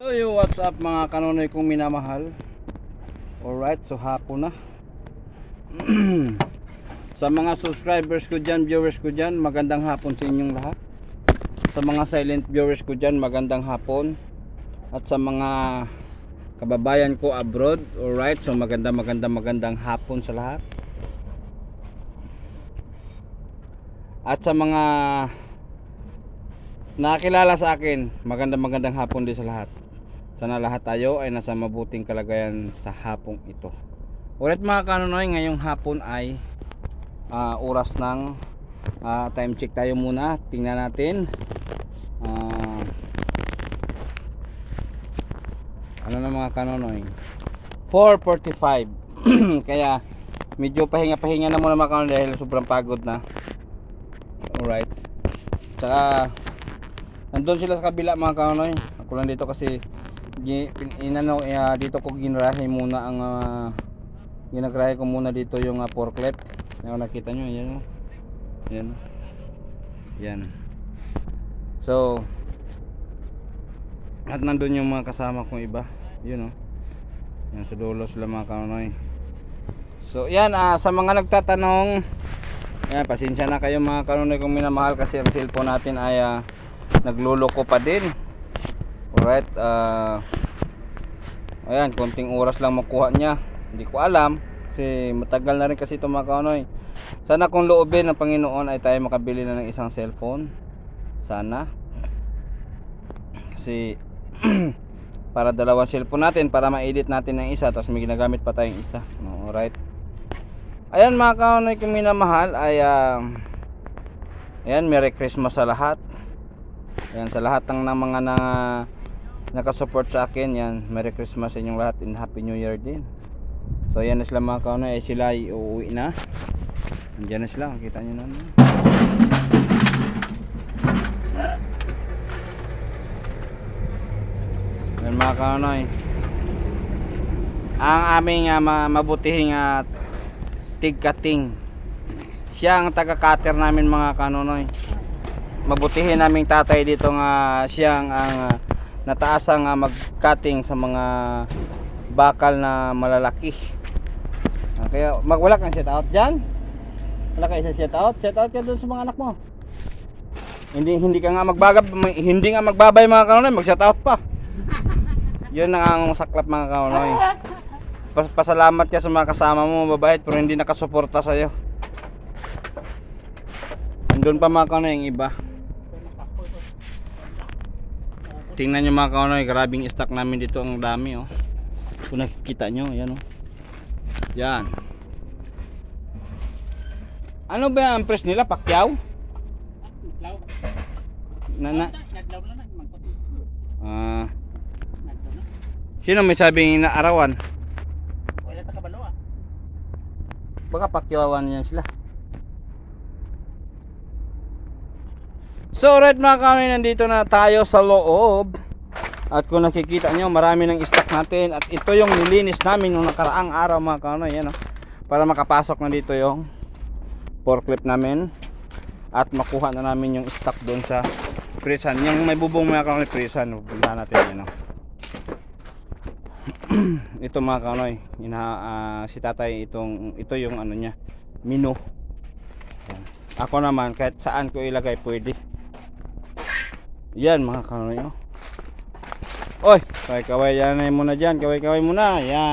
So what's up mga kanonoy kong minamahal. Alright, so hapon na. Sa mga subscribers ko dyan, viewers ko dyan, magandang hapon sa inyong lahat. Sa mga silent viewers ko dyan, magandang hapon. At sa mga kababayan ko abroad, alright, so magandang hapon sa lahat. At sa mga nakakilala sa akin, magandang hapon din sa lahat. Sana lahat tayo ay nasa mabuting kalagayan sa hapong ito. Ulit mga kanonoy, ngayong hapon ay oras ng time check tayo muna. Tingnan natin ano na mga kanonoy, 4:45. Kaya medyo pahinga na muna mga kanonoy dahil sobrang pagod na. Alright, tsaka nandun sila sa kabila mga kanonoy. Ako lang dito kasi dito ko ginrahe muna ang ginagrahe ko muna dito yung forklift. Nakita nyo yan. So at nandun yung mga kasama kong iba, yan sa dulo sila mga kanonoy. So yan, sa mga nagtatanong, yan, pasensya na kayo mga kanonoy kung minamahal kasi ang cellphone natin ay nagluloko pa din. Alright, ayan, konting oras lang makuha niya. Hindi ko alam kasi matagal na rin kasi ito mga kanonoy. Sana kung loobin ng Panginoon ay tayo makabili na ng isang cellphone. Sana. Kasi para dalawang cellphone natin, para ma-edit natin ng isa, tapos may ginagamit pa tayong isa. Alright. Ayan mga kanonoy kung minamahal ay ayan, Merry Christmas sa lahat. Ayan, sa lahat ng mga nakasupport sa akin, yan, Merry Christmas sa inyong lahat and Happy New Year din. So yan na sila mga kanonoy, sila ay uuwi na. Andiyan na sila, kita nyo na. Yan mga kanonoy, ang aming mabutihing tigkating, siya ang taga-cutter namin mga kanonoy. Mabutihin naming tatay dito nga siyang ang nataasang mag-cutting sa mga bakal na malalaki. Kaya wala kang shout out dyan? Wala kayo sa shout out? Shout out ka dun sa mga anak mo. Hindi ka nga magbabay mga kanonoy, mag shout out pa. Yun ang saklap mga kanonoy. Pasalamat ka sa mga kasama mo mababait pero hindi nakasuporta sa'yo. Andun pa mga kanonoy yung iba. Tingnan nyo mga kanonoy, grabing stock namin dito, ang dami kung nakikita nyo, yan yan. Ano ba ang press nila? Pakyaw? Sino may sabing inaarawan? Baka pakyawan yan sila. So right mga kanonoy, nandito na tayo sa loob. At kung nakikita nyo, marami ng stock natin. At ito yung nilinis namin nung nakaraang araw mga kanonoy, para makapasok na dito yung forklift namin. At makuha na namin yung stock doon sa presan. Yung may bubong mga kanonoy, presan. Punta natin ito mga kanonoy, si tatay, ito yung niya, menu. Ako naman kahit saan ko ilagay pwede. Yan mga kanonoy. Oy, kaway-kaway yan muna dyan. Kaway-kaway muna. Yan.